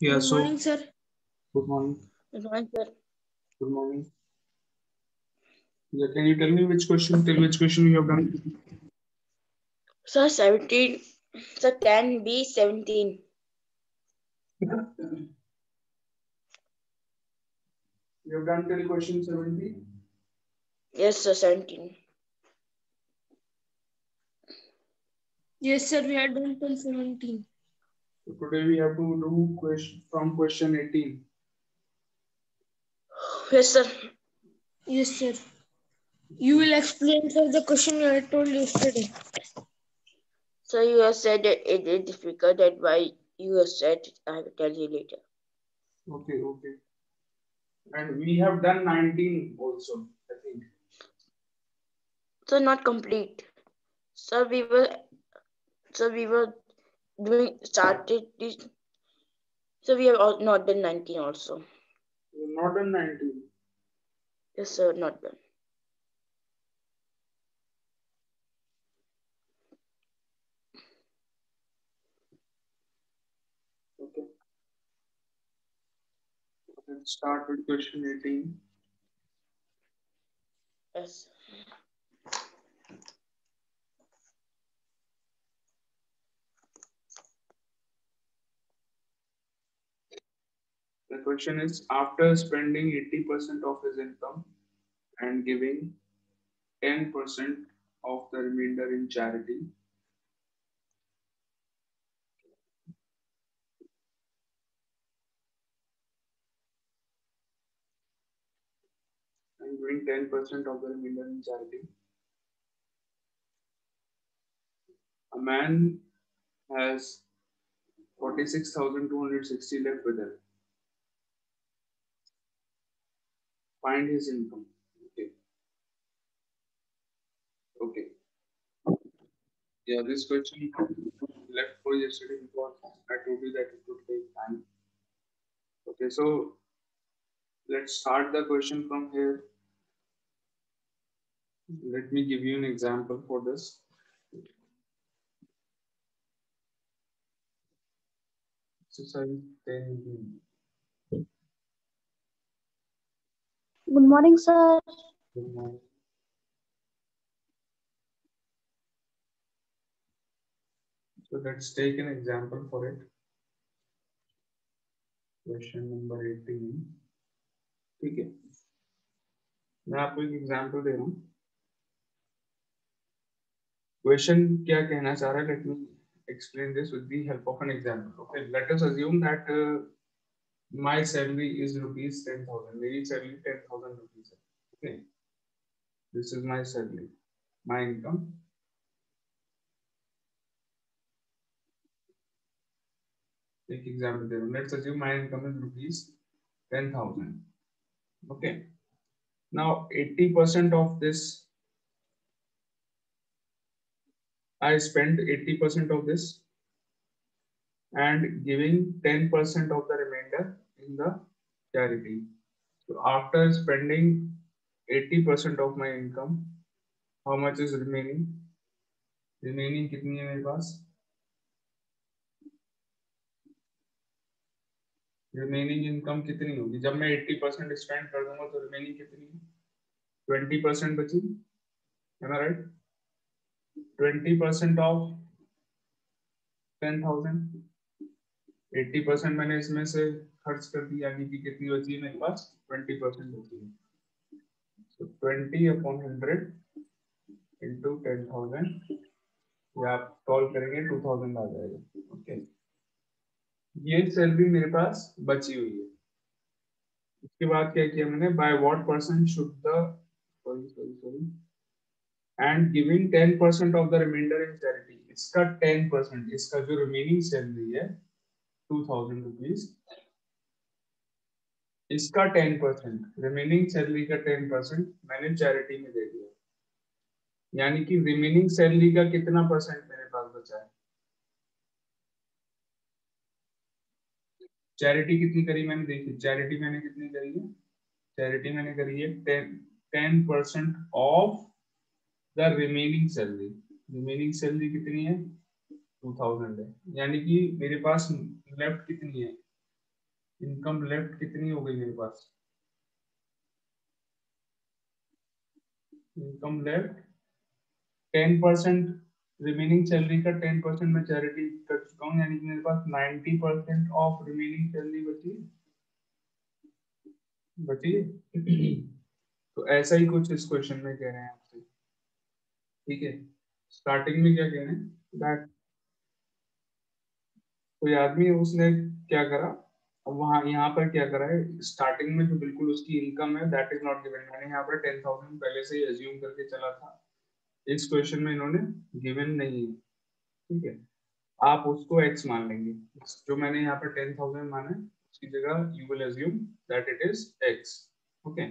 Yeah, Good so morning, sir. good morning. Good morning, sir. Good morning. Yeah, can you tell me till which question you have done? Sir, 17. Sir, can be 17. You have done till question 70. Yes, sir, 17. Yes, sir, we had done till 17. So today we have to do question from question 18. Yes, sir. Yes, sir. You will explain, sir, the question I told yesterday. So you have said that it is difficult. That why you have said I will tell you later. Okay, okay. And we have done 19 also, I think. So not complete. Sir, we were doing started this. So we have not done 19 also. We have not done 19. Yes, sir, not done. Okay. Let's start with question 18. Yes. The question is after spending 80% of his income and giving 10% of the remainder in charity, and giving 10% of the remainder in charity, a man has 46,260 left with him. Find his income. Okay. Okay. Yeah, this question left for yesterday because I told you that it would take time. Okay, so let's start the question from here. Let me give you an example for this. Exercise 10. Good morning, sir. Good morning. So let's take an example for it. Question number 18. ठीक है, मैं आपको एक example दे रहा हूँ. Question क्या कहना चाह रहा है? Let me explain this with the help of an example. Okay, let us assume that my salary is rupees 10,000. मेरी salary 10,000 rupees है. Okay, this is my salary, my income. एक example दे रहा हूँ. Let's assume my income is rupees 10,000. Okay, now 80% of this, I spend 80% of this and giving 10% of the remainder in the charity. So after spending 80% of my income, how much is remaining? Remaining कितनी है मेरे पास? Remaining income कितनी होगी? जब मैं 80% spend कर दूंगा तो remaining कितनी है? 20% बची. Am I right? 20% of 10,000. 80% मैंने इसमें से खर्च कर दिया, यानी कि कितनी बची है मेरे पास? 20% बची है. So 20/100 into 10,000. या आप सॉल्व करेंगे 2000 आ जाएगा. ओके, ये सैलरी मेरे पास बची हुई है. उसके बाद क्या किया मैंने? By what percent should the sorry and giving 10% of the reminder in charity. इसका 10%, इसका जो रिमेनिंग सैलरी है 2000 रुपीज, इसका 10%, रिमेनिंग सैलरी का 10% मैंने चैरिटी में दे दिया. यानी कि रिमेनिंग सैलरी का कितना परसेंट मेरे पास बचा है? चैरिटी कितनी करी मैंने? देखी चैरिटी मैंने कितनी करी है? चैरिटी मैंने करी है 10% of the remaining salary. Remaining salary कितनी है? 2000 है. यानी कि मेरे पास लेफ्ट कितनी है? इनकम लेफ्ट कितनी हो गई मेरे पास, इनकम लेफ्ट 10%, रिमेनिंग सैलरी का 10% मैं चैरिटी कर चुका हूँ, यानी कि मेरे पास 90% ऑफ रिमेनिंग सैलरी बची। तो ऐसा ही कुछ इस क्वेश्चन में कह रहे हैं आपसे, ठीक है। स्टार्टिंग में क्या कह रहे हैं, दैट कोई आदमी है, उसने क्या करा, अब वहां यहाँ पर क्या करा है, स्टार्टिंग में जो बिल्कुल उसकी इनकम है दैट इज नॉट गिवन, मैंने यहाँ पर 10,000 पहले से ही अज्यूम करके चला था, इस क्वेश्चन में इन्होंने गिवन नहीं है, ठीक है। आप उसको x मान लेंगे, जो मैंने यहाँ पर 10,000 माना है उसकी जगह you will assume that it is x, okay.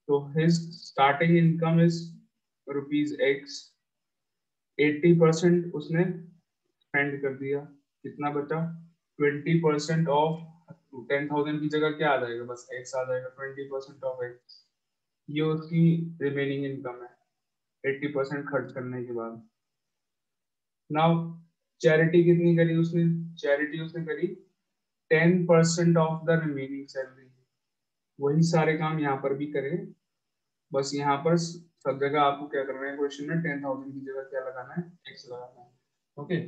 तो his starting income is ₹x, 80% उसने स्पेंड कर दिया, कितना बचा, 20% ऑफ 10,000 की जगह क्या आ जाएगा, बस x आ जाएगा, 20% ऑफ x, ये उसकी रिमेनिंग इनकम है 80% खर्च करने के बाद। नाउ चैरिटी कितनी करी उसने, चैरिटी उसने करी 10% ऑफ द रिमेनिंग सैलरी, वही सारे काम यहाँ पर भी करें, बस यहाँ पर सब जगह आपको क्या करना है, क्वेश्चन में 10,000 की जगह क्या लगाना है, x लगाना है, ओके।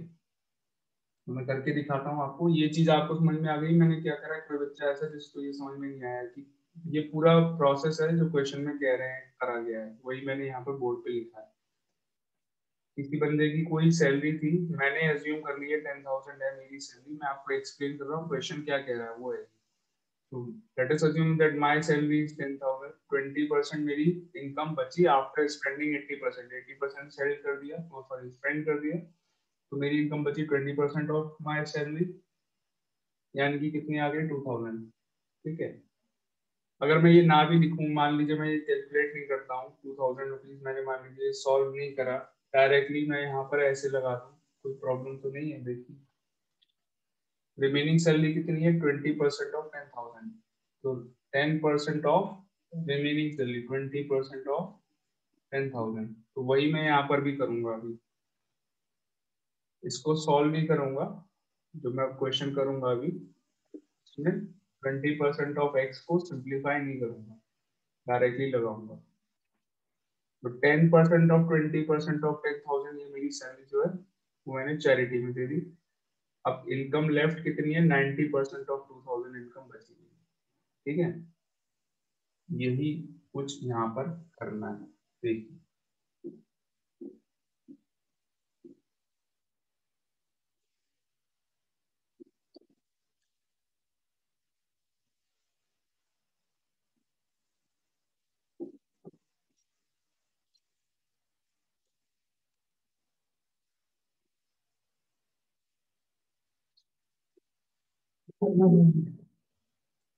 तो मैं करके दिखाता हूँ आपको, ये चीज आपको समझ में आ गई, मैंने क्या करा, कोई बच्चा ऐसा जिसको ये समझ में नहीं आया कि ये पूरा प्रोसेस है जो क्वेश्चन में कह रहे हैं करा गया है, वही मैंने यहाँ पर बोर्ड पे लिखा है। किसी बंदे की कोई सैलरी थी, मैंने अज्यूम कर लिया 10,000 है मेरी सैलरी, मैं आपको एक्सप्लेन कर रहा हूँ क्वेश्चन क्या कह रहा है वो है। तो let us assume that my salary is 10,000, 20% मेरी इनकम बची आफ्टर स्पेंडिंग 80%, 80% सेल कर दिया, सॉरी स्पेंड कर दिया, तो मेरी इनकम बची 20% ऑफ माय सैलरी, यानी कि कितनी आ गई 2,000, ठीक है। अगर मैं ये ना भी लिखूं, मान लीजिए मैं ये कैलकुलेट नहीं करता हूँ, 2,000 रुपीज मैंने मान लीजिए सॉल्व नहीं करा, डायरेक्टली मैं यहाँ पर ऐसे लगा दूं, कोई प्रॉब्लम तो नहीं है। देखिए रिमेनिंग सैलरी कितनी है, 20% ऑफ 10,000, तो 10% ऑफ रिमेनिंग सैलरी 20% ऑफ 10,000, तो वही मैं यहाँ पर भी करूंगा, अभी इसको सॉल्व भी करूंगा, जो मैं क्वेश्चन करूंगा अभी इसमें 20% ऑफ x को सिंप्लीफाई नहीं करूंगा, डायरेक्टली लगाऊंगा। तो 10% ऑफ 20% ऑफ 10,000, ये मेरी सैलरी जो है वो मैंने चैरिटी में दे दी। अब इनकम लेफ्ट कितनी है, 90% ऑफ 2,000 इनकम बची है, ठीक है। यही कुछ यहाँ पर करना है, देखिए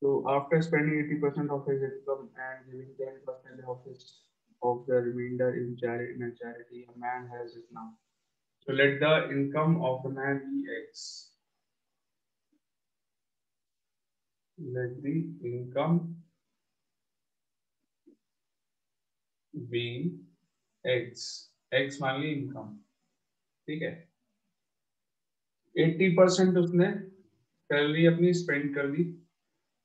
so after spending 80% of his income and giving 10% of the remainder in charity, a man has it now. So let the income of the man be X. Let the income be X. X मान ली income, ठीक है। 80% उसने salary अपनी spend कर दी,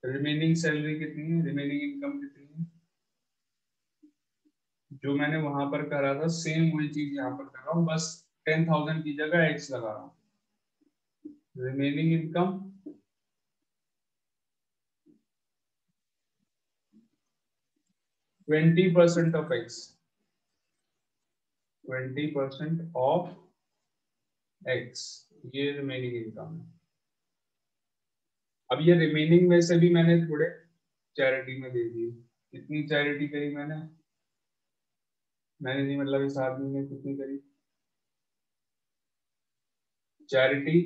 remaining salary कितनी है, remaining income कितनी है, जो मैंने वहां पर करा था सेम वही चीज यहाँ पर कर रहा हूँ, बस 10,000 की जगह x लगा रहा हूँ। Remaining income 20% of x, 20% of x, ये रिमेनिंग इनकम है। अब ये रिमेनिंग में से भी मैंने थोड़े चैरिटी में दे दिए, कितनी चैरिटी करी मैंने नहीं, मतलब इस आदमी ने कितनी करी चैरिटी,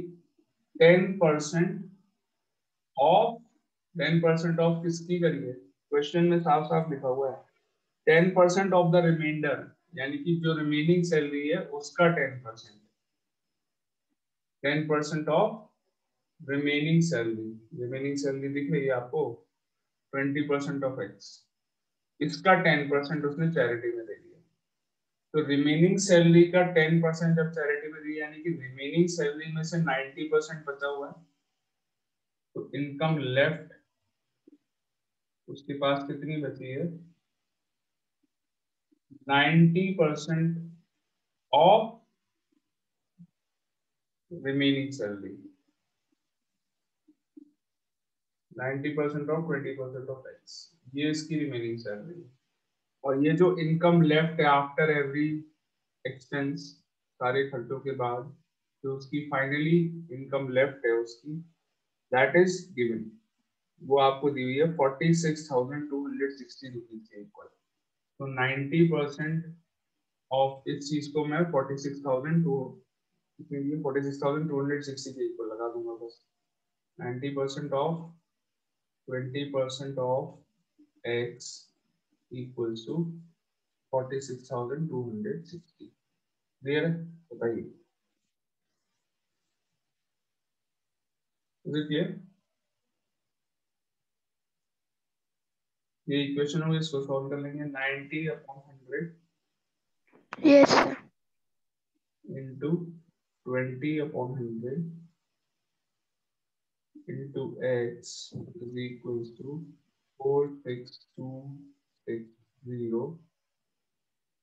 10% ऑफ, 10% ऑफ किसकी करी है, क्वेश्चन में साफ साफ लिखा हुआ है 10% ऑफ द रिमाइंडर, यानी कि जो रिमेनिंग सैलरी है उसका 10%, 10% of remaining salary, remaining salary दिख रही है आपको, 20% ऑफ एक्स, इसका 10% उसने चैरिटी में दे दिया। तो रिमेनिंग सैलरी का 10% जब चैरिटी में दिया, यानी कि रिमेनिंग सैलरी में से 90% बचा हुआ है, तो इनकम लेफ्ट उसके पास कितनी बची है? 90% of remaining salary, 90% of 20% of x, ये इसकी रिमेनिंग सैलरी। और ये जो इनकम लेफ्ट है आफ्टर एवरी एक्सपेंस, सारे खर्चों के बाद जो उसकी फाइनली इनकम लेफ्ट है उसकी, दैट इज गिवन, वो आपको दी हुई है 46,260 रुपीज के इक्वल। तो 90% ऑफ इस चीज को मैं 46,260 के इक्वल लगा दूंगा बस। 90% of 20% of x equals to 46,260। Clear है? बताइए, क्लियर? ये इक्वेशन हो, इसको सॉल्व कर लेंगे। 90/100 Yes, sir. into 20/100 into x is equals to 46260।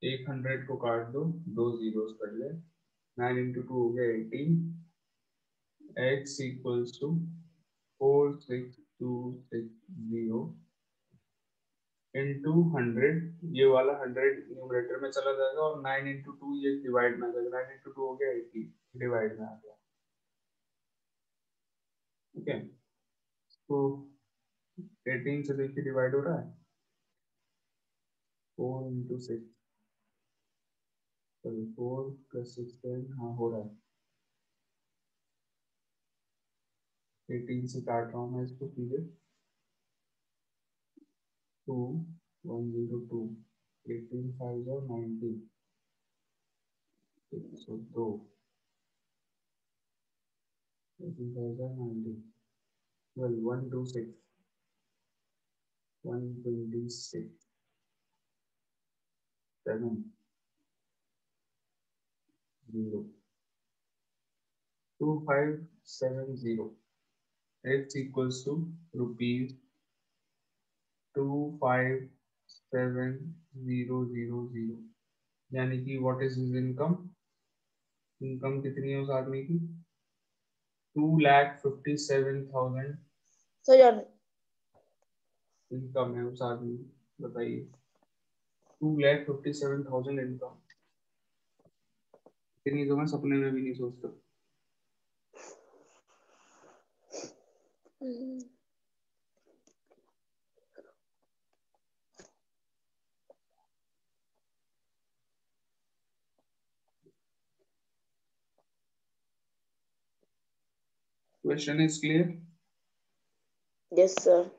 100 को काट दो, 2 जीरोस कर ले, 9 into 2 हो गया 18। x equals to 46260 into 100, ये वाला 100 न्यूमरेटर में चला जाएगा और 9 into 2 ये डिवाइड में आ जाएगा। 9 into 2 हो गया 80, डिवाइड में आ गया। ठीक है, तो 18 से देखिए डिवाइड हो रहा है, 4 into 6, सॉरी 4 + 6 10, हाँ हो रहा है। 18 से काट रहा हूँ मैं इसको सीधे, 2 102, 18 5 और 90, 102, 18 5 और 90, 12 126, 126, 7 0, 2570। x equals to rupees 257000। यानी कि what is his income? Income कितनी है उस आदमी की? 2,57,000 So your इनकम है उस आदमी की। बताइए, 2,57,000 इनकम, इतनी तो मैं सपने में भी नहीं सोचता। Question is clear? yes, sir.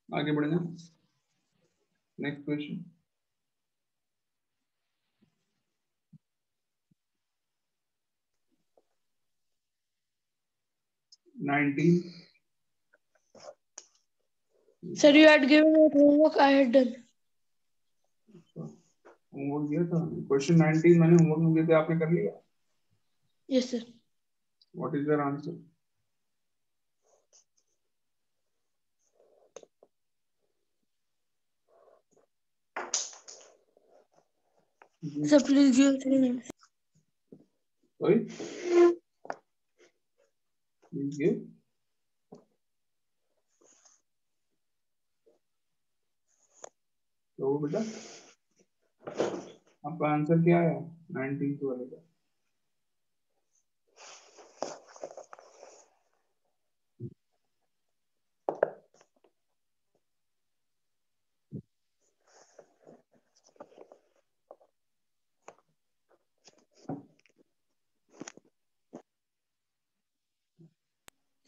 आगे बढ़ना, next question. Sir, you had given me homework. I had done. Homework दिया था क्वेश्चन 19 मैंने होमवर्क में दिया था, आपने कर लिया? Yes, sir. What is your answer? Sir, please give 3 minutes. Sorry? Please give. तो बेटा आपका आंसर क्या है 19 वाले का?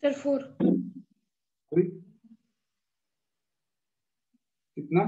Sir, 4. Sorry? कितना?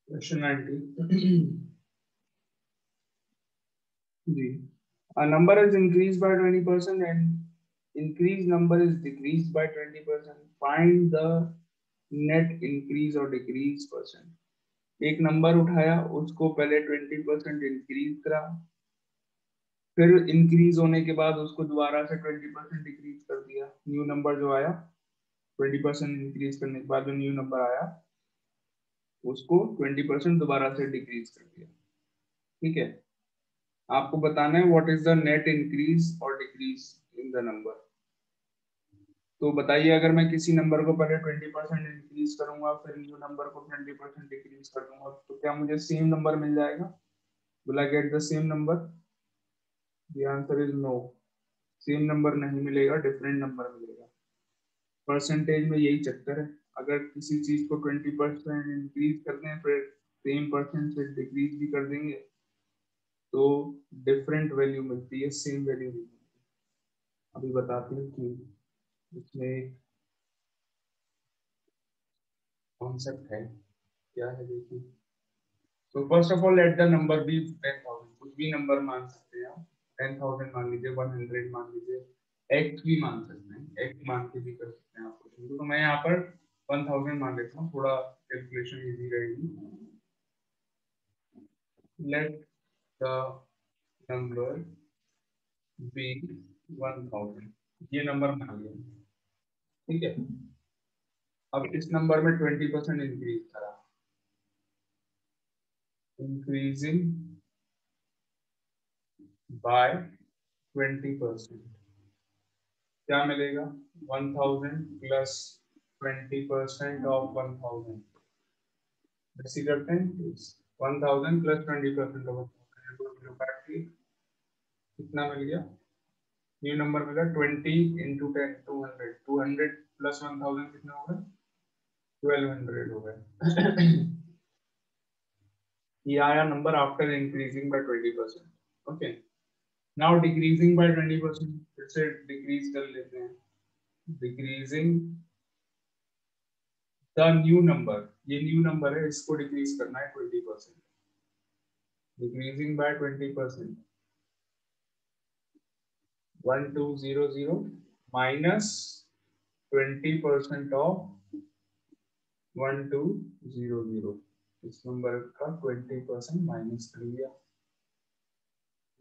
क्वेश्चन 90 जी, a number is increased by 20% and increased number is decreased by 20%. Find the net increase or decrease percent. एक नंबर उठाया, उसको पहले 20% इंक्रीज करा, फिर इंक्रीज होने के बाद उसको दोबारा से 20% डिक्रीज कर दिया। न्यू नंबर जो आया 20% इंक्रीज करने के बाद जो न्यू नंबर आया उसको 20% दोबारा से डिक्रीज कर दिया। ठीक है, आपको बताना है what is the net increase और डिक्रीज इन द नंबर। तो बताइए, अगर मैं किसी नंबर को पहले 20% इंक्रीज करूंगा, फिर न्यू नंबर को 20% डिक्रीज कर दूंगा, तो क्या मुझे सेम नंबर मिल जाएगा? Will I get the same number? The answer is no, same number नहीं मिलेगा, डिफरेंट नंबर मिलेगा। परसेंटेज में यही चक्कर है, अगर किसी चीज को 20% इंक्रीज करते हैं फिर सेम परसेंट से डिक्रीज भी कर देंगे तो डिफरेंट वैल्यू मिलती है, सेम वैल्यू नहीं मिलती। अभी बताती हूँ कि इसमें एक कॉन्सेप्ट है, क्या है देखिए। तो first of all let the number be 10,000, कुछ भी नंबर मान सकते हैं आप, 10,000 मान लीजिए, 100 मान लीजिए, x भी मान सकते हैं, x मान के भी कर सकते हैं आप। तो मैं यहाँ पर 1000 मान लेता हूँ, थोड़ा कैलकुलेशन इजी रहेगी। लेट द नंबर बी 1000, ये नंबर मान लिया, ठीक है। अब इस नंबर में 20% इंक्रीज करा, इंक्रीजिंग बाय 20%, क्या मिलेगा? 1000 प्लस 20% ऑफ 1000, ऐसे करते हैं, 1000 प्लस 20% ऑफ 1000, कितना मिल गया? न्यू नंबर मिला 20 इंटू 10, 200, 200 प्लस 1000 कितना होगा? 1200 हो गया। ये आया number after increasing by 20%। Okay, now decreasing by 20%, फिर से डिक्रीज कर लेते हैं, डिक्रीजिंग द न्यू नंबर, ये न्यू नंबर है, इसको डिक्रीज करना है 20%, डिक्रीजिंग बाय 20%, 1200 माइनस 20% ऑफ 1200, इस नंबर का 20% माइनस कर लिया,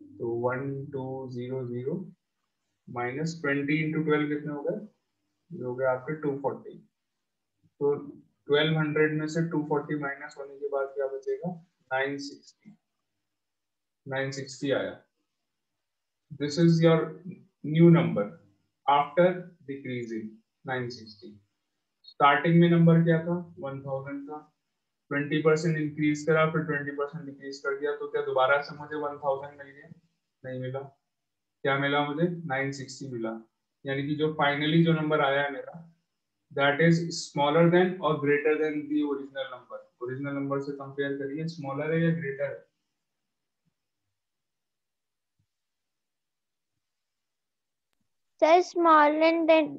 तो 1200 माइनस 20 इंटू 12 कितने हो गए? ये हो गया आपके 240। तो 1200 में से 240 माइनस होने के बाद क्या बचेगा? 960, 960 आया। This is your new number after decreasing 960। Starting में नंबर क्या था? 1000 था, 20% इंक्रीज करा, फिर 20% डिक्रीज कर दिया, तो क्या दोबारा से मुझे 1000 मिल गया? नहीं मिला। क्या मिला मुझे? 960 मिला। यानी कि जो फाइनली जो नंबर आया है मेरा, दैट इज स्मॉलर देन और greater than the original number. Original number से कंपेयर करिए, स्मॉलर है या ग्रेटर है? Sir, smaller than the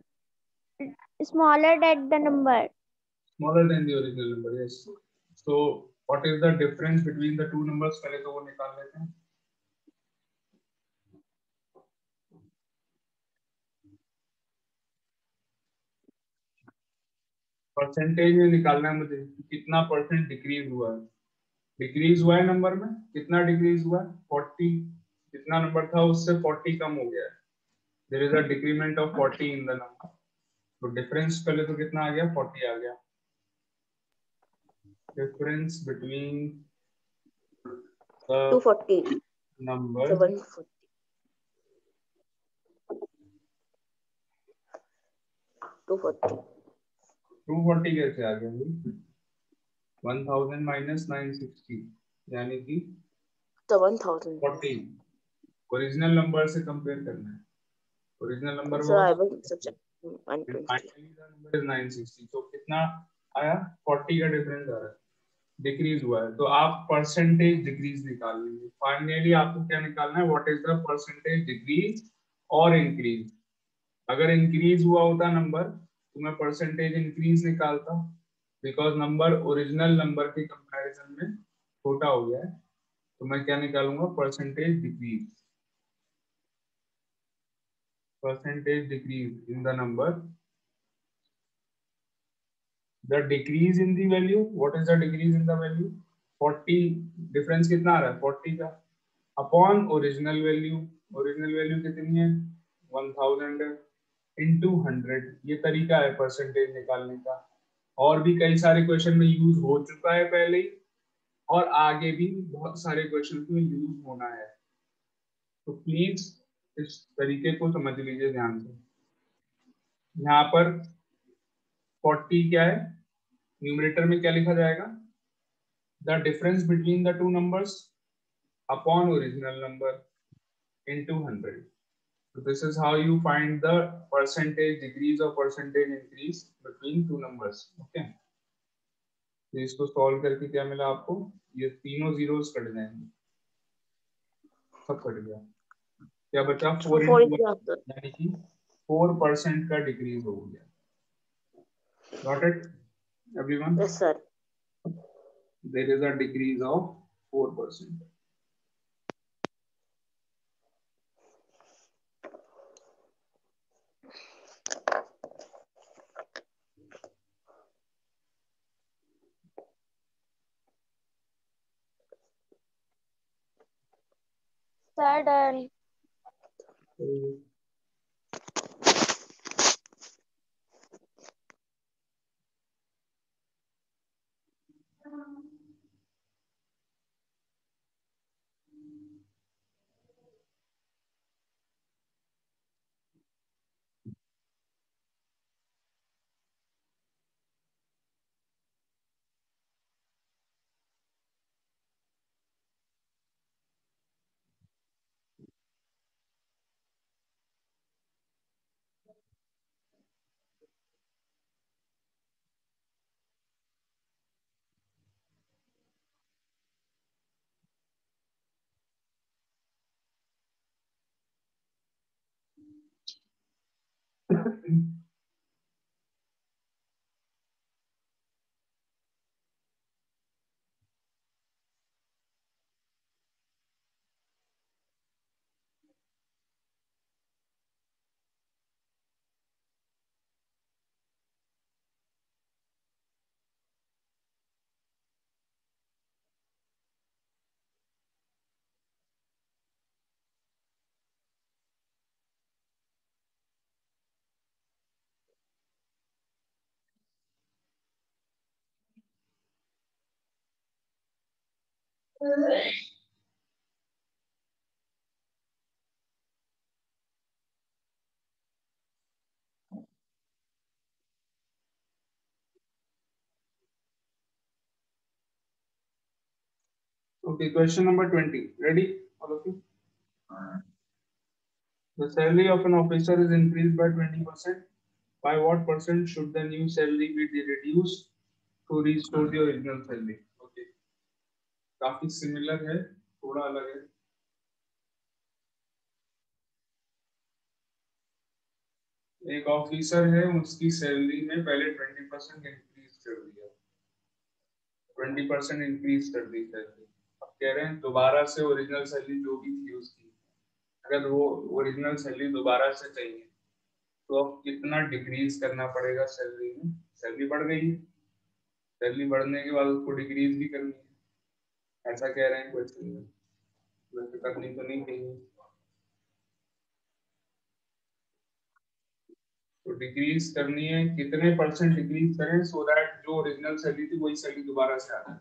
number. Smaller than the original number, yes. So what is the difference between the two numbers? पहले तो वो निकाल लेते हैं. परसेंटेज में निकालना है मुझे, कितना परसेंट डिक्रीज हुआ है. डिक्रीज हुआ है नंबर में, कितना डिक्रीज हुआ है? 40. जितना नंबर था उससे 40 कम हो गया है. There is a decrement of 40 in the number. तो डिफरेंस पहले तो कितना आ गया? 40 आ गया. डिफरेंस बिटवीन 240 नंबर 140 240 240 कैसे आ गया भाई? 1000 माइनस 960 यानी कि 1000. 40. ओरिजिनल नंबर से कंपेयर करना है. Original number So I was will subtract 120. Finally the number is 960. तो कितना आया? 40 का डिफरेंस आ रहा है. डिक्रीज हुआ है तो आप परसेंटेज डिक्रीज निकाल लेंगे. फाइनली आपको क्या निकालना है? What is the percentage decrease और इंक्रीज. अगर इंक्रीज हुआ होता नंबर तो मैं परसेंटेज इंक्रीज निकालता, बिकॉज नंबर ओरिजिनल नंबर के कंपैरिजन में छोटा हो गया है. तो मैं क्या निकालूंगा? Percentage decrease. Percentage decrease in the number. The decrease in the value. What is the decrease in the value? 40. Difference कितना आ रहा है? 40 का. Upon original value. Original value कितनी है? 1000 into 100. ये तरीका है परसेंटेज निकालने का. और भी कई सारे क्वेश्चन में यूज हो चुका है पहले ही, और आगे भी बहुत सारे क्वेश्चन में यूज होना है. तो प्लीज इस तरीके को समझ लीजिए ध्यान से. यहाँ पर 40 क्या है? न्यूमरेटर में क्या लिखा जाएगा? The difference between the two numbers upon original number into 100. So this is how you find the percentage decrease or percentage increase between two numbers. Okay. तो इसको सॉल्व करके क्या मिला आपको? ये तीनों जीरोस कट जाएंगे. सब कट गया. क्या बचा? 4 4 into 1, after. यानी कि 4% का डिक्रीज हो गया. Got it, everyone? Yes, sir. There is a decrease of 4%. Sir, done. Okay, question number 20. Ready, all of you? The salary of an officer is increased by 20%. By what percent should the new salary be reduced to restore the original salary? Okay. काफी similar है, थोड़ा अलग है. एक officer है, उसकी salary में पहले 20% इंक्रीज कर दिया, 20% इंक्रीज कर दी सैलरी। अब कह रहे हैं दोबारा से ओरिजिनल सैलरी जो भी थी उसकी, अगर वो ओरिजिनल सैलरी दोबारा से चाहिए तो अब कितना डिक्रीज करना पड़ेगा सैलरी में। सैलरी बढ़ गई है, सैलरी बढ़ने के बाद उसको डिक्रीज भी करनी है, ऐसा कह रहे हैं क्वेश्चन में। वैसे करनी तो नहीं चाहिए, तो डिक्रीज करनी है, कितने परसेंट डिक्रीज करें सो दैट जो ओरिजिनल सैलरी थी वही सैलरी दोबारा से आ जाए।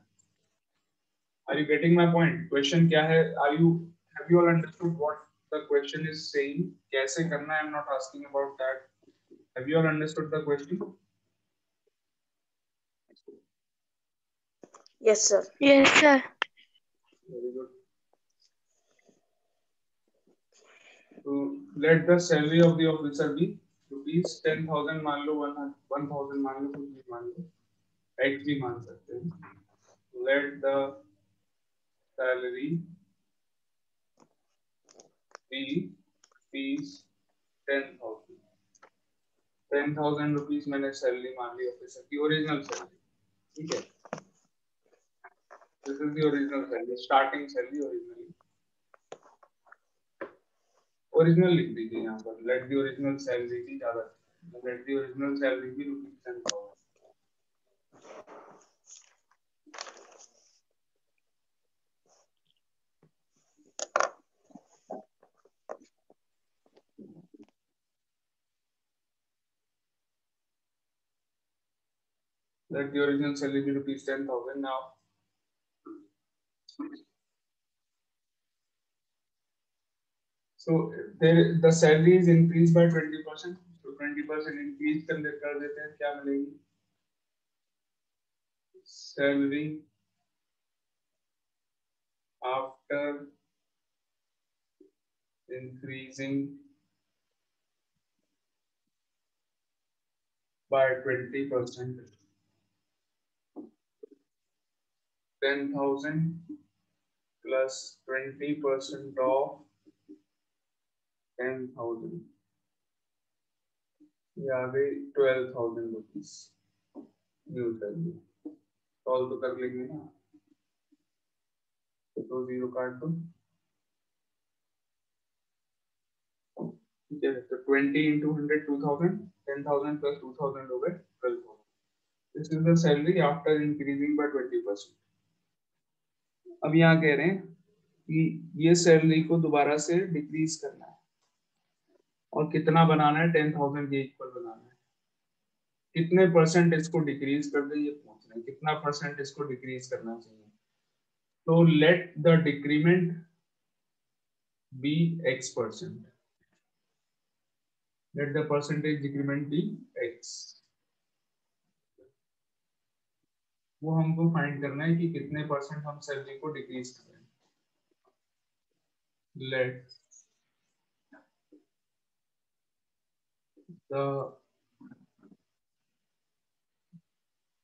Are you getting my point? Question क्या है? Are you have you all understood what the question is saying? कैसे करना है, I am not asking about that. Have you all understood the question? Yes, sir. Yes, sir. Very good. तो let the salary of the officer be rupees 10,000 मान लो, 1,000 मान लो, कुछ भी मान लो, x भी मान सकते हैं। Let the salary be rupees 10,000। 10,000 rupees मैंने सैलरी मान ली ऑफिसर की, ओरिजिनल सैलरी, ठीक है। This is the original salary, starting salary originally. Original लिख दीजिए यहाँ पर, लेट द ओरिजिनल सैलरी भी ज्यादा, लेट द ओरिजिनल सैलरी भी rupees 10,000। Let the original salary be rupees 10,000 now. So there the salary is increased by 20%. So 20% increase कर देते हैं, क्या मिलेगी? Salary after increasing by 20%, 10,000 plus 20% of 10,000, ये आ गई 12,000 rupees न्यू सैलरी। सॉल्व तो कर लेंगे ना, तो जीरो काट दो, ठीक है। तो 20 into 100 2,000, 10,000 plus 2,000 हो गए 12,000। This is the salary after increasing by 20%। अब यहाँ कह रहे हैं कि ये सैलरी को दोबारा से डिक्रीज करना है, और कितना बनाना है? 10,000 के इक्वल बनाना है। कितने परसेंट इसको डिक्रीज कर दे ये पूछ रहे हैं, कितना परसेंट इसको डिक्रीज करना चाहिए। तो let the decrement be x%, let the percentage decrement be x। वो हमको फाइंड करना है कि कितने परसेंट हम सैलरी को डिक्रीज कर रहे हैं। Let the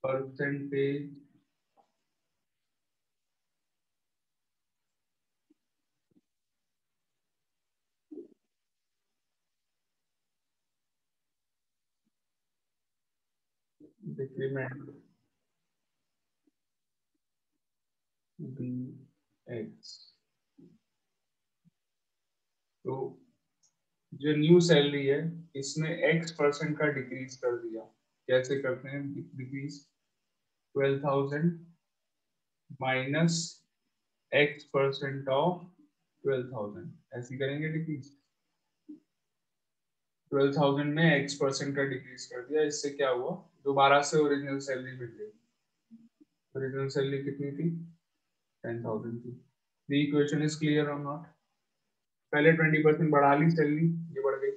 percentage decrement dx। तो जो न्यू सैलरी है इसमें x% का डिक्रीज कर दिया। कैसे करते हैं डिक्रीज? 12,000 माइनस x% ऑफ 12,000, ऐसे करेंगे डिक्रीज। 12,000 में x% का डिक्रीज कर दिया, इससे क्या हुआ? दोबारा से ओरिजिनल सैलरी मिल गई। ओरिजिनल सैलरी कितनी थी? 10,000 थी। The equation is clear or not? पहले 20% बढ़ा ली सैलरी, ये बढ़ गई।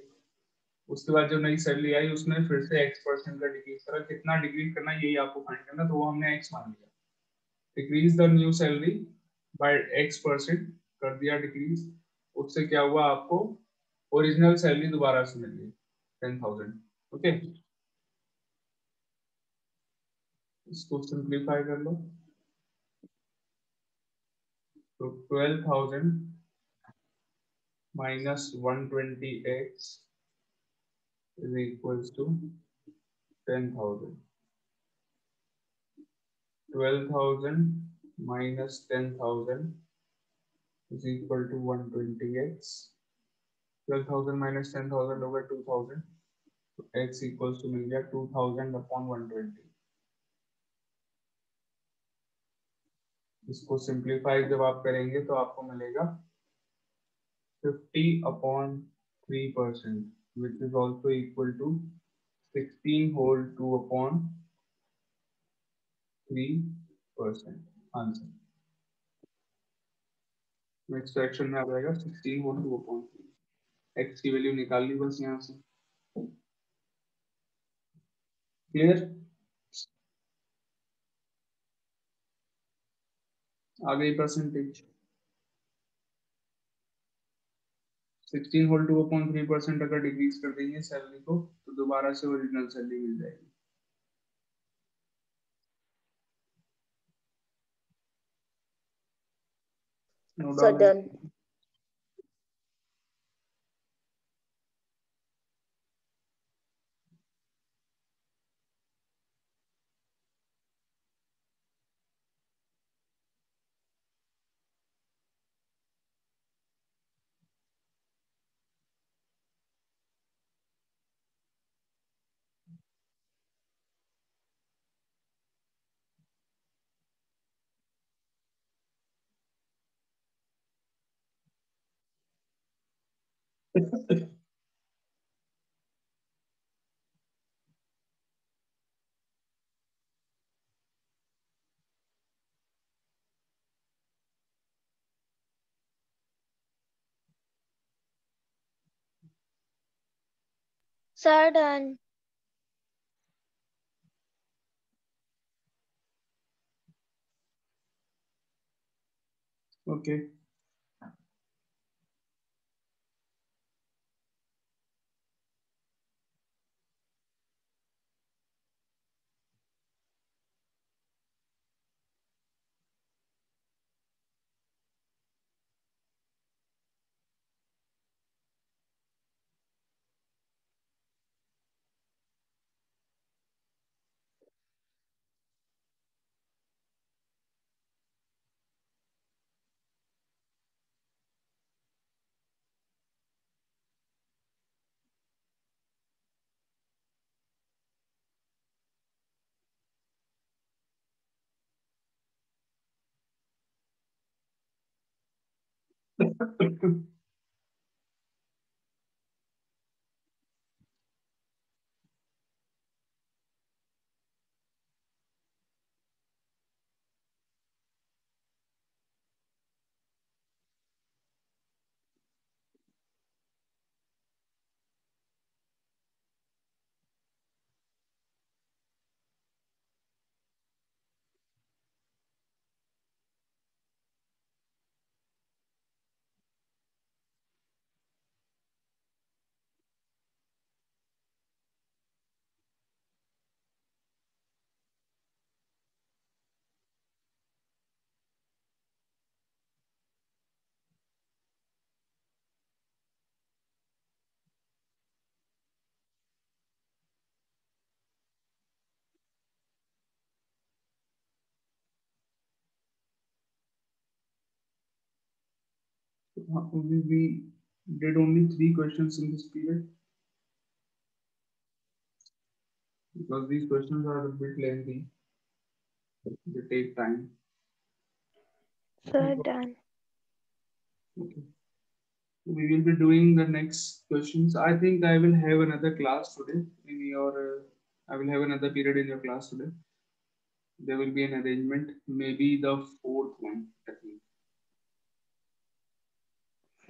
उसके बाद जो नई सैलरी आई उसमें फिर से x% का डिक्रीज करा। कितना डिक्रीज करना यही आपको फाइंड करना, तो वो हमने x मान लिया। Decrease the new salary by x% कर दिया डिक्रीज। उससे क्या हुआ? आपको ओरिजिनल सैलरी दोबारा से मिल गई 10,000। ओके, इसको सिंप्लीफाई कर लो। तो 12,000 minus 120x is equals to 10,000. 12,000 minus 10,000 is equal to 120x. 12,000 minus 10,000 over 2,000. So x equals to मिल गया 2,000 upon 120. इसको सिंप्लीफाई जब आप करेंगे तो आपको मिलेगा 50 upon 3%, which is also equal to 16 whole 2 upon 3%. Answer next section में आ जाएगा 16 whole 2 upon 3. x की वैल्यू निकाल ली बस यहाँ से. क्लियर? आ गई परसेंटेज. 16 होल 2 अपॉन 3% अगर डिक्रीज कर देंगे सैलरी को तो दोबारा से ओरिजिनल सैलरी मिल जाएगी. No So doubt. done. Sir, done. Okay. we did only 3 questions in this period because these questions are a bit lengthy. They take time. Sir, done. Okay. We will be doing the next questions. I think I will have another class today in your. I will have another period in your class today. There will be an arrangement, maybe the 4th one. I think.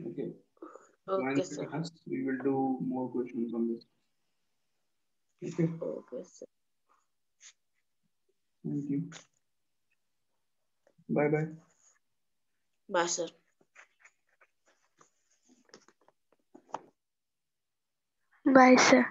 Okay. Okay, Join the sir. class. We will do more questions on this. Okay. Okay, sir. Thank you. Bye bye. Bye, sir. Bye, sir.